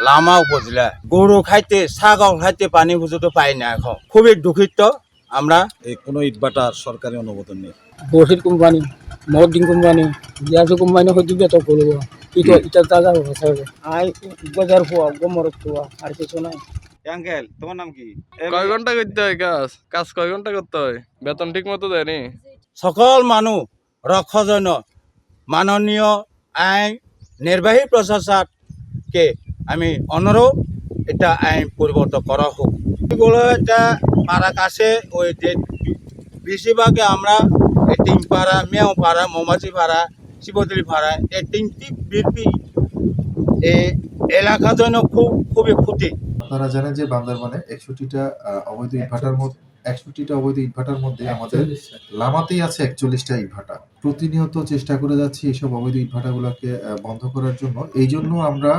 লামা উপজেলা গরু খাইতে ছাগল খাইতে পানি পর্যন্ত পাই না এখন খুবই দুঃখিত আমরা। এই কোনো ইটভাটার সরকারি অনুমোদন নেই। বহির কোম্পানি মর্ডিং কোম্পানি গ্যাস কোম্পানি হয়তো বেতন করবো এটা দাদা হবে আই বাজার পোয়া গোমর পোয়া আর কিছু নাই। আঙ্কেল তোমার নাম কি? কয় ঘন্টা করতে হয় কাজ? কাজ কয় ঘন্টা করতে হয়? বেতন ঠিক মতো দেয়নি? সকল মানুষ রক্ষজন মাননীয় আইন নির্বাহী প্রশাসককে আমি অনুরোধ এটা আইন পরিবর্তন করা হোক। এগুলো এটা পাড়া কাছে ওই যে বেশিরভাগে আমরা এই টিং পাড়া মেও পাড়া মৌমাছি পাড়া শিবতলি পাড়া এই তিনটি বিপি এই এলাকার জন্য খুবই ক্ষতি। আপনারা জানেন যে বান্দরবানে 61টা অবৈধ ইটভাটার মধ্যে 61টা অবৈধ ইটভাটার মধ্যে আমাদের লামাতেই আছে 41টা ইটভাটা। প্রতিনিয়ত চেষ্টা করে যাচ্ছি এসব অবৈধ ইটভাটাগুলোকে বন্ধ করার জন্য। এই জন্য আমরা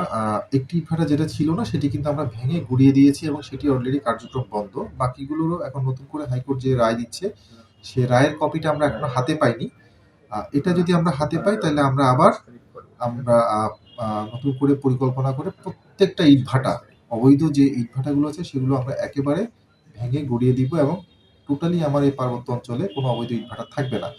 একটি ইটভাটা যেটা ছিল না সেটি কিন্তু আমরা ভেঙে গুড়িয়ে দিয়েছি এবং সেটি অলরেডি কার্যক্রম বন্ধ। বাকিগুলোরও এখন নতুন করে হাইকোর্ট যে রায় দিচ্ছে সে রায়ের কপিটা আমরা এখনো হাতে পাইনি। এটা যদি আমরা হাতে পাই তাহলে আমরা আবার নতুন করে পরিকল্পনা করে প্রত্যেকটা ইটভাটা অবৈধ যে ইটভাটাগুলো আছে সেগুলো আমরা একেবারে ভেঙে গুড়িয়ে দিব এবং টোটালি আমার এই পার্বত্য অঞ্চলে কোনো অবৈধ ইটভাটা থাকবে না।